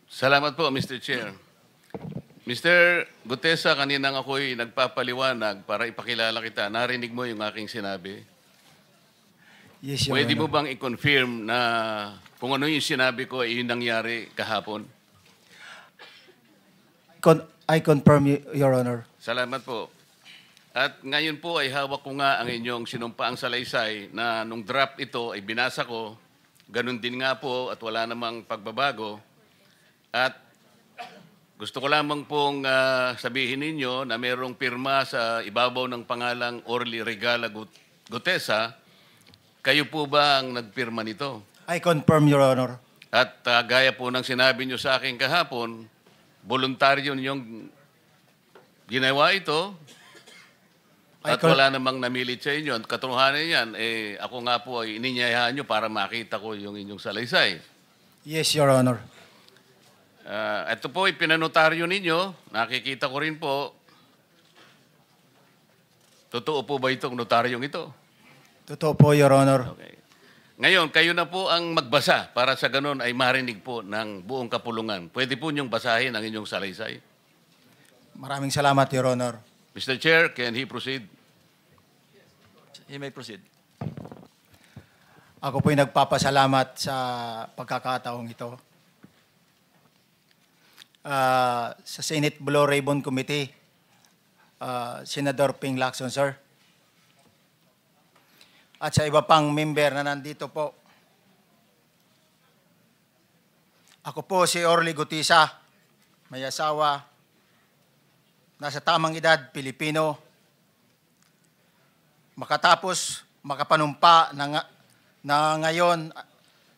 Salamat po, Mr. Chair. Mr. Gutesa, kaninang ako'y nagpapaliwanag para ipakilala kita. Narinig mo yung aking sinabi. Yes, Your Pwede mo Honor. bang i-confirm na kung ano yung sinabi ko ay yung nangyari kahapon? I confirm, Your Honor. Salamat po. At ngayon po ay hawak ko nga ang inyong sinumpaang salaysay na nung draft ito ay binasa ko. Ganun din nga po at wala namang pagbabago. At gusto ko lamang pong sabihin ninyo na mayroong pirma sa ibabaw ng pangalang Orly Regala Gutesa. Kayo po ba ang nagpirma nito? I confirm, Your Honor. At gaya po ng sinabi nyo sa akin kahapon, voluntaryo ninyong ginawa ito at wala namang namilit sa inyo. At katotohanan yan, ako nga po ay ininyayahan nyo para makita ko yung inyong salaysay. Yes, Your Honor. Ito po ay pinanotaryo ninyo. Nakikita ko rin po. Totoo po ba itong notaryong ito? Totoo po, Your Honor. Okay. Ngayon, kayo na po ang magbasa para sa ganun ay marinig po ng buong kapulungan. Pwede po niyong basahin ang inyong salaysay. Maraming salamat, Your Honor. Mr. Chair, can he proceed? He may proceed. Ako po'y nagpapasalamat sa pagkakataong ito. Sa Senate Blue Ribbon Committee, Senador Ping Lacson, sir. At sa iba pang member na nandito po. Ako po si Orly Gutesa, may asawa, nasa tamang edad, Pilipino. Makatapos makapanumpa na ngayon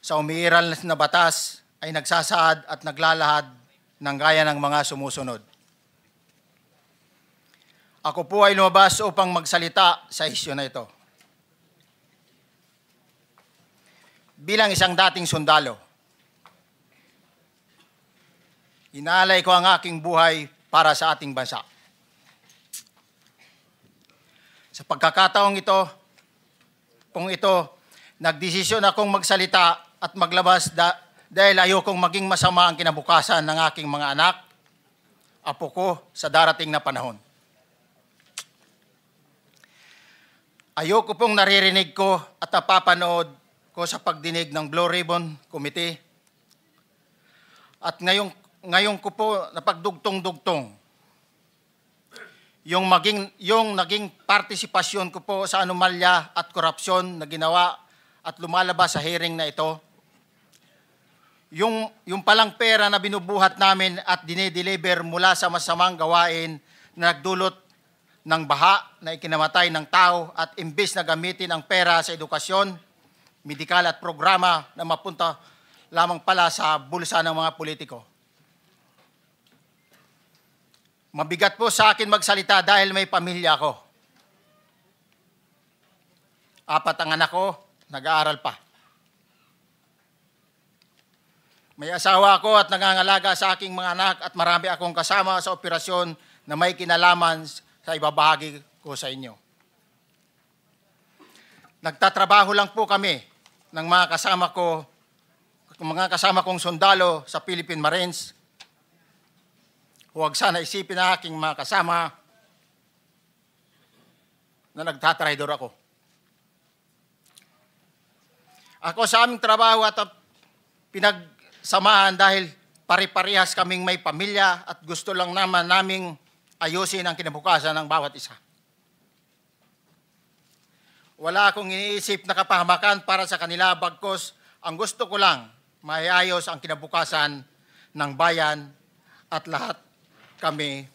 sa umiiral na batas ay nagsasaad at naglalahad ng gaya ng mga sumusunod. Ako po ay lumabas upang magsalita sa isyu na ito. Bilang isang dating sundalo, inaalay ko ang aking buhay para sa ating bansa. Sa pagkakataong ito, nagdesisyon akong magsalita at maglabas dahil ayokong maging masama ang kinabukasan ng aking mga anak, apo ko sa darating na panahon. Ayoko pong naririnig ko at napapanood ko sa pagdinig ng Blue Ribbon Committee. At ngayon ko po napagdugtong-dugtong yung naging partisipasyon ko po sa anomalya at korupsyon na ginawa at lumalabas sa hearing na ito. Yung palang pera na binubuhat namin at dinideliver mula sa masamang gawain na nagdulot ng baha na ikinamatay ng tao at imbis na gamitin ang pera sa edukasyon, medikal at programa na mapunta lamang pala sa bulsa ng mga politiko. Mabigat po sa akin magsalita dahil may pamilya ko. 4 ang anak ko, nag-aaral pa. May asawa ako at nangangalaga sa aking mga anak at marami akong kasama sa operasyon na may kinalaman sa ibabahagi ko sa inyo. Nagtatrabaho lang po kami ng mga kasama kong sundalo sa Philippine Marines. Huwag sana isipin na aking mga kasama na nagtatraidor ako. Ako sa aming trabaho at pinagsamahan dahil pare-parehas kaming may pamilya at gusto lang naman naming ayusin ang kinabukasan ng bawat isa. Wala akong iniisip na kapahamakan para sa kanila, bagkus ang gusto ko lang maiayos ang kinabukasan ng bayan at lahat kami.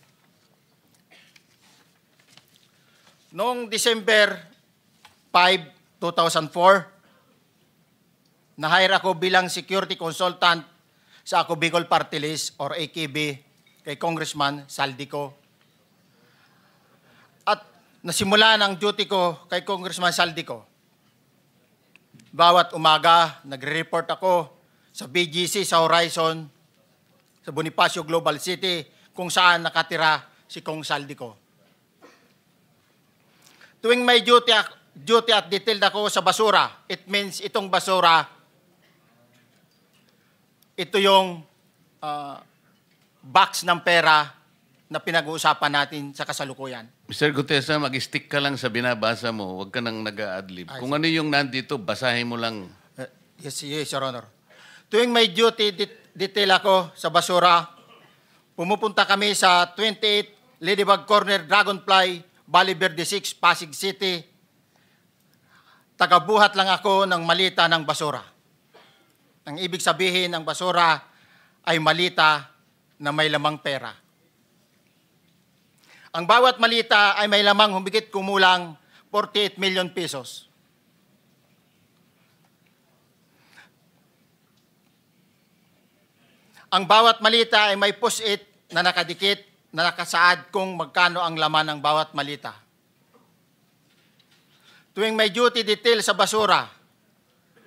Noong December 5, 2004, na-hire ako bilang security consultant sa Ako Bicol Party List or AKB kay Congressman Saldico. Nasimula ng duty ko kay Congressman Saldico. Bawat umaga, nagre-report ako sa BGC sa Horizon, sa Bonifacio Global City, kung saan nakatira si Kong Saldico. Tuwing may duty at detailed ako sa basura, it means itong basura, ito yung box ng pera na pinag-uusapan natin sa kasalukuyan. Mr. Gutesa, mag-stick ka lang sa binabasa mo. Huwag ka nang nag-a-adlib. Kung ano yung nandito, basahin mo lang. Yes, Your Honor. Tuwing may duty detail ako sa basura, pumupunta kami sa 28 Ladybug Corner, Dragonfly, Valle Verde 6, Pasig City. Tagabuhat lang ako ng malita ng basura. Ang ibig sabihin ng basura ay malita na may lamang pera. Ang bawat malita ay may lamang humigit kumulang 48 million pesos. Ang bawat malita ay may post-it na nakadikit na nakasaad kung magkano ang laman ng bawat malita. Tuwing may duty detail sa basura,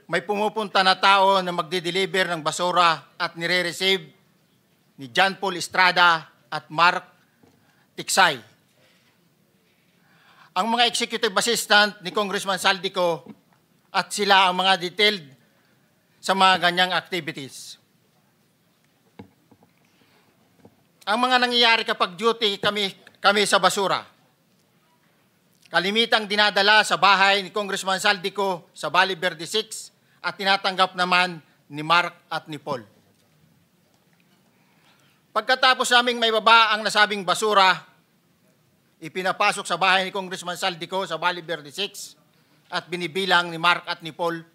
may pumupunta na tao na magde-deliver ng basura at nire-receive ni John Paul Estrada at Mark Tiksay. Ang mga executive assistant ni Congressman Saldico at sila ang mga detailed sa mga ganyang activities. Ang mga nangyayari kapag duty kami sa basura, kalimitang dinadala sa bahay ni Congressman Saldico sa Valle Verde 6 at tinatanggap naman ni Mark at ni Paul. Pagkatapos naming may baba ang nasabing basura, ipinapasok sa bahay ni Congressman Saldico sa Valle Verde 6 at binibilang ni Mark at ni Paul.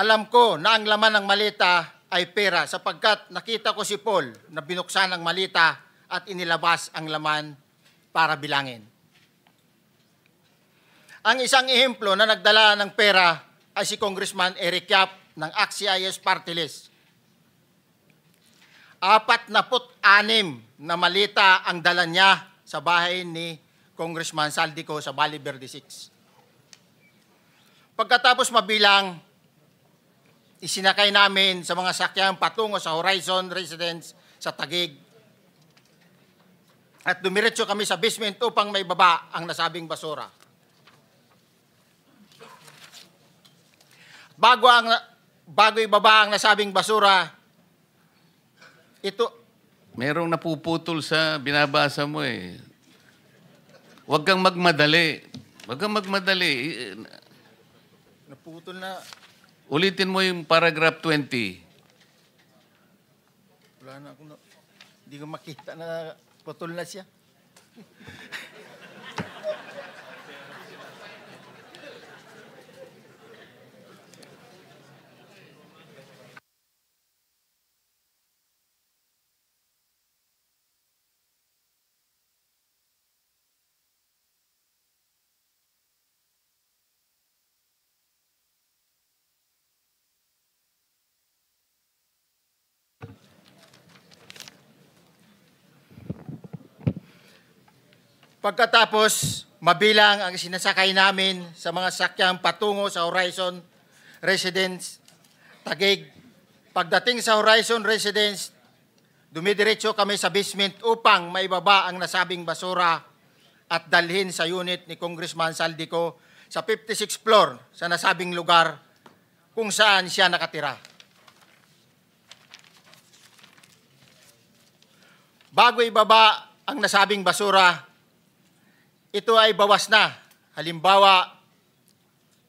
Alam ko na ang laman ng malita ay pera sapagkat nakita ko si Paul na binuksan ang malita at inilabas ang laman para bilangin. Ang isang ehemplo na nagdala ng pera ay si Congressman Eric Yap ng AXIS Party List. 46 na malita ang dala niya sa bahay ni Congressman Saldico sa Valle Verde 6. Pagkatapos mabilang, isinakay namin sa mga sakyan patungo sa Horizon Residence sa Taguig. At dumiretso kami sa basement upang may baba ang nasabing basura. Bago ibaba ang nasabing basura, ito, Merong napuputol sa binabasa mo eh. Huwag kang magmadali. Huwag kang magmadali. naputol na, Ulitin mo yung paragraph 20. wala na akong, hindi ko makita na putol na siya. Pagkatapos, mabilang ang sinasakay namin sa mga sakyang patungo sa Horizon Residence, Taguig. Pagdating sa Horizon Residence, dumidiretso kami sa basement upang maibaba ang nasabing basura at dalhin sa unit ni Congressman Saldico sa 56th floor sa nasabing lugar kung saan siya nakatira. Bago ibaba ang nasabing basura, ito ay bawas na. Halimbawa,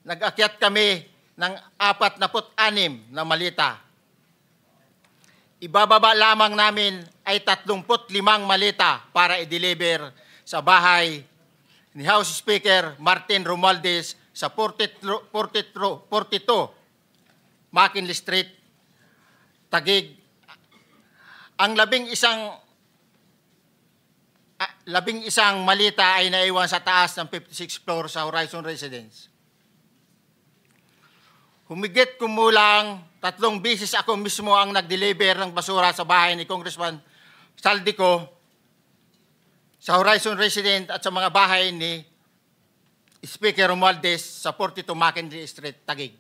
nag-akyat kami ng 46 na malita. Ibababa lamang namin ay 35 malita para i-deliver sa bahay ni House Speaker Martin Romualdez sa 42 McKinley Street, Taguig. Ang labing isang malita ay naiwan sa taas ng 56th floor sa Horizon Residence. Humigit kumulang 3 beses ako mismo ang nag-deliver ng basura sa bahay ni Congressman Saldico sa Horizon Residence at sa mga bahay ni Speaker Romualdez sa 42 McKinley Street, Taguig.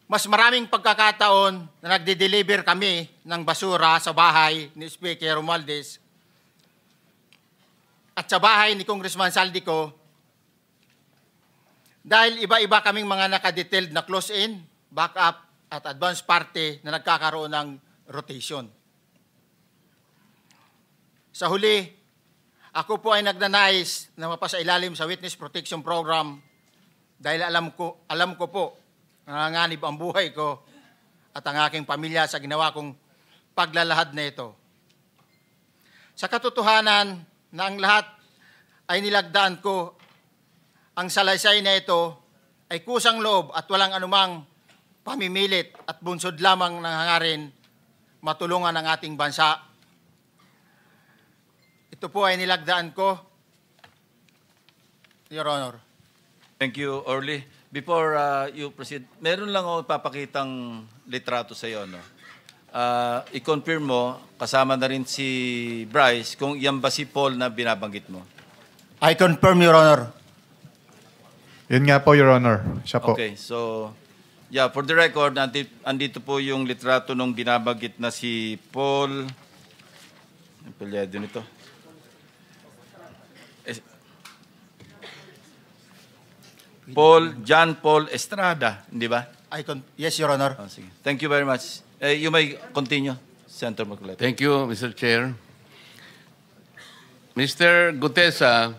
Mas maraming pagkakataon na nagde-deliver kami ng basura sa bahay ni Speaker Romualdez at sa bahay ni Congressman Saldico dahil iba-iba kaming mga nakadetailed na close-in backup at advance party na nagkakaroon ng rotation. Sa huli, ako po ay nagnanais na mapasailalim sa Witness Protection Program dahil alam ko po nanganganib ang buhay ko at ang aking pamilya sa ginawa kong paglalahad na ito. Sa katotohanan na ang lahat ay nilagdaan ko, ang salaysay na ito ay kusang loob at walang anumang pamimilit at bunsod lamang ng hangarin matulungan ang ating bansa. Ito po ay nilagdaan ko, Your Honor. Thank you, Orly. Before you proceed, meron lang ako ipapakitang litrato sa iyo. No? I-confirm mo, kasama na rin si Bryce, kung yan ba si Paul na binabanggit mo. I confirm, Your Honor. Yun nga po, Your Honor. Siya po. Okay, so, yeah, for the record, andito po yung litrato nung binabanggit na si Paul. Ang palyado nito. John Paul Estrada, hindi ba? Yes, Your Honor. Oh, sige. Thank you very much. You may continue, Senator Marcoleta. Thank you, Mr. Chair. Mr. Gutesa,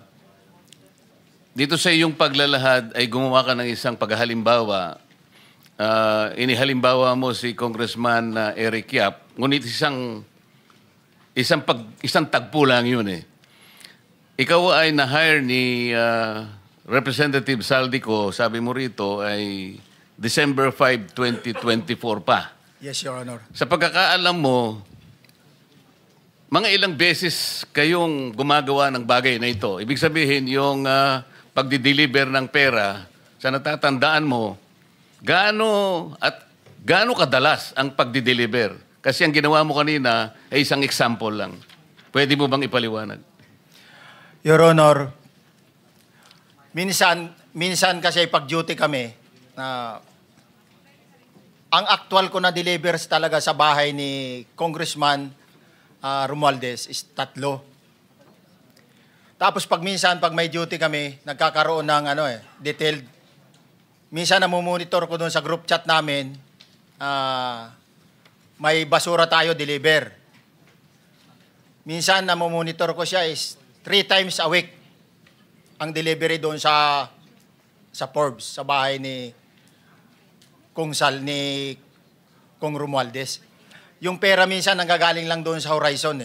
dito sa iyong paglalahad ay gumawa ka ng isang paghalimbawa. Inihalimbawa mo si Congressman Eric Yap, ngunit isang tagpo lang yun eh. Ikaw ay na-hire ni Representative Saldico, sabi mo rito, ay December 5, 2024 pa. Yes, Your Honor. Sa pagkakaalam mo, mga ilang beses kayong gumagawa ng bagay na ito. Ibig sabihin, yung pagdi-deliver ng pera, sa natatandaan mo, gaano kadalas ang pagdi-deliver? Kasi ang ginawa mo kanina ay isang example lang. Pwede mo bang ipaliwanag? Your Honor, minsan kasi pag-duty kami, ang actual ko na delivers talaga sa bahay ni Congressman Romualdez is 3. Tapos pag may duty kami, nagkakaroon ng detailed. Minsan namumonitor ko doon sa group chat namin, may basura tayo deliver. Minsan namumonitor ko siya is 3 times a week ang delivery doon sa Forbes, sa bahay ni Kung Romualdez. Yung pera minsan nanggagaling lang doon sa horizon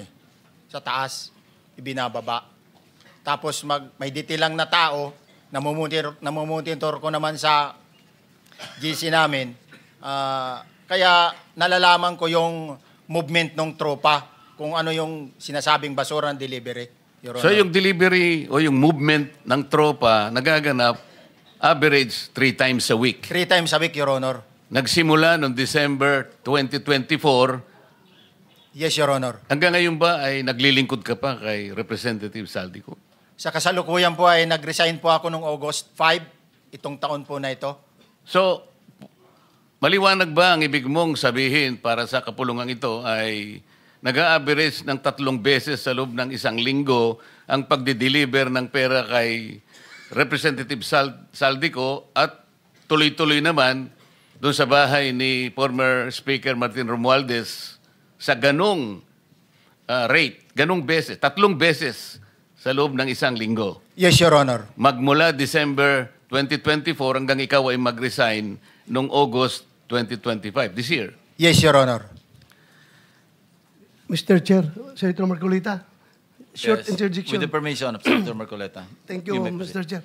sa taas, ibinababa. Tapos may detail lang na tao, namumonitor ko naman sa GC namin. Kaya nalalaman ko yung movement ng tropa, kung ano yung sinasabing basura ng delivery. Your So Honor. yung delivery o yung movement ng tropa nagaganap average 3 times a week. 3 times a week, Your Honor. Nagsimula noong December 2024. Yes, Your Honor. Hanggang ngayon ba ay naglilingkod ka pa kay Representative Saldico? Sa kasalukuyan po ay nag-resign po ako noong August 5, itong taon po na ito. So, maliwanag ba ang ibig mong sabihin para sa kapulungan ito ay nag-a-average ng 3 beses sa loob ng isang linggo ang pagdi-deliver ng pera kay Representative Saldico at tuloy-tuloy naman doon sa bahay ni former Speaker Martin Romualdez sa ganong rate, ganong beses, 3 beses sa loob ng isang linggo. Yes, Your Honor. Magmula December 2024 hanggang ikaw ay mag-resign noong August 2025, this year. Yes, Your Honor. Mr. Chair, Senator Marcolita, short Yes, interjection. with the permission of Senator Marcoleta. Thank you, may Mr. proceed. Chair.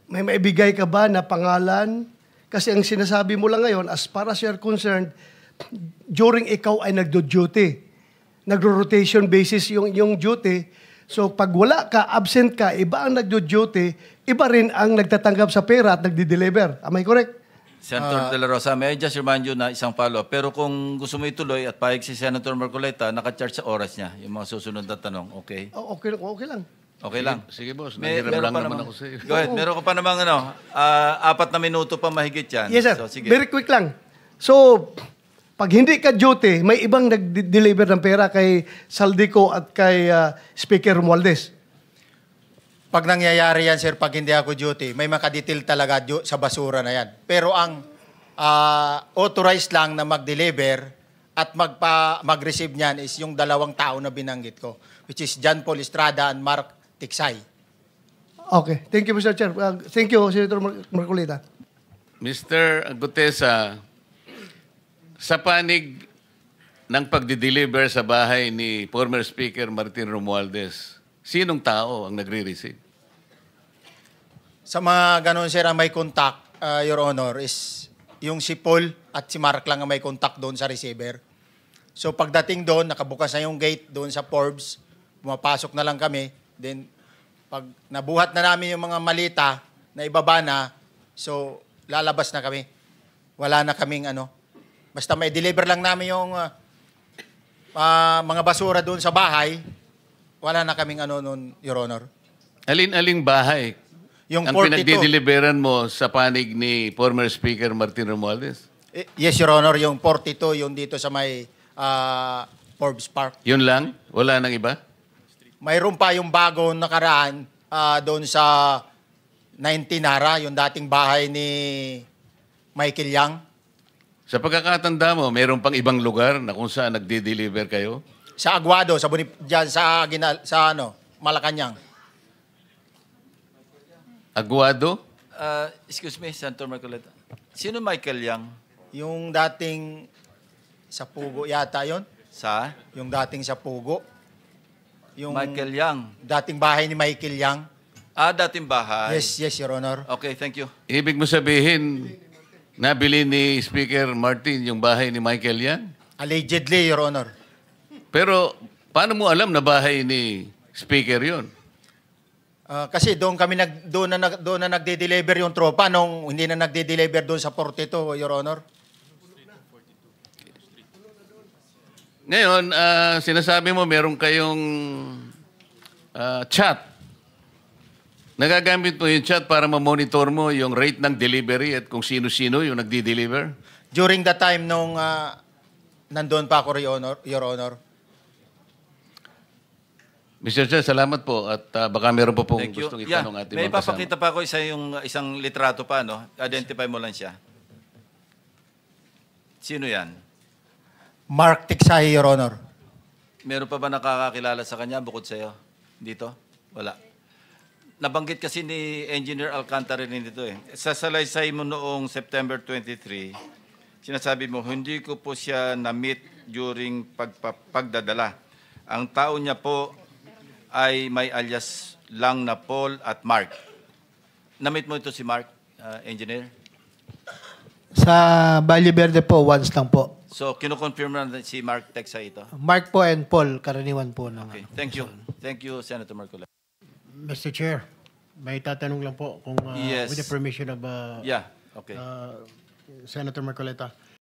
May maibigay ka ba na pangalan? Kasi ang sinasabi mo lang ngayon, as far as you're concerned, during ikaw ay nagdo-duty, nagro-rotation basis yung duty. So pag wala ka, absent ka, iba ang nagdo-duty, iba rin ang nagtatanggap sa pera at nagdi-deliver. Am I correct? Senator De La Rosa, may I just remind you na isang follow-up. Pero kung gusto mo ituloy at pahig si Senator Marcoleta, naka-charge sa oras niya yung mga susunod na tanong. Okay? Okay lang. Okay lang. Sige boss, May- nanghiram meron lang pa naman namang- ako sa iyo. Go ahead. Meron ka pa namang 4 na minuto pa mahigit yan. Yes, sir. So, sige. Very quick lang. So, pag hindi ka duty, may ibang nag-deliver ng pera kay Saldico at kay Speaker Romualdez. Pag nangyayari yan, sir, pag hindi ako duty, may makadetail talaga sa basura na yan. Pero ang authorized lang na mag-deliver at mag-receive niyan is yung dalawang tao na binanggit ko, which is John Paul Estrada and Mark Tiksay. Okay. Thank you, Mr. Chair. Thank you, Senator Marcolita. Mr. Gutesa, sa panig ng pagdi-deliver sa bahay ni former Speaker Martin Romualdez, sinong tao ang nagre-receive? Sa mga ganun, sir, ang may contact, Your Honor, is yung si Paul at si Mark lang ang may contact doon sa receiver. So pagdating doon, nakabukas na yung gate doon sa Forbes, pumapasok na lang kami. Then pag nabuhat na namin yung mga malita na ibaba na, so lalabas na kami. Wala na kaming basta may deliver lang namin yung mga basura doon sa bahay, wala na kaming noon, Your Honor. Alin-aling bahay Yung ang 42. pinagdi-deliveran mo sa panig ni former Speaker Martin Romualdez? Yes, Your Honor, yung 42, yung dito sa may Forbes Park. Yun lang? Wala nang iba? Mayroon pa yung bago nakaraan doon sa 19 Nara, yung dating bahay ni Michael Yang. Sa pagkakatanda mo, mayroon pang ibang lugar na kung saan nagdi-deliver kayo? Sa Aguado, dyan sa Malacanang. Aguado? Excuse me, Senator Marcoleta. Sino Michael Yang? Yung dating sa Pugo yata yon, Sa? yung dating sa Pugo. Yung Michael Yang. dating bahay ni Michael Yang. Dating bahay. Yes, Your Honor. Okay, thank you. Ibig mo sabihin, nabili ni Speaker Martin yung bahay ni Michael yan? Allegedly, Your Honor. Pero paano mo alam na bahay ni Speaker yon? Kasi doon na nagde-deliver yung tropa nung hindi na nagde-deliver doon sa 42, Your Honor. Ngayon, sinasabi mo meron kayong chat. Nagagamit mo yung chat para ma-monitor mo yung rate ng delivery at kung sino-sino yung nagdi-deliver? During the time nung nandoon pa ako, Your Honor. Mr. Chair, salamat po at baka meron pa pong Thank you. gustong itanong ating May mga kasama. papakita pa ako isang litrato pa, no? Identify mo lang siya. Sino yan? Mark Tiksay, Your Honor. Meron pa ba nakakakilala sa kanya bukod sa'yo? Dito? Wala. Nabanggit kasi ni Engineer Alcantara rin dito eh. Sa salaysay mo noong September 23, sinasabi mo, hindi ko po siya na-meet during pagdadala. Ang tao niya po ay may alias lang na Paul at Mark. Na-meet mo ito si Mark, Engineer? Sa Valle Verde po, once lang po. So, kinukonfirm na si Mark Tiksay ito? Mark po and Paul, karaniwan po. Okay, thank you. Thank you, Senator Marcola. Mr. Chair, may tatanong lang po kung Yes. with the permission of Yeah, okay. Senator Marcoleta.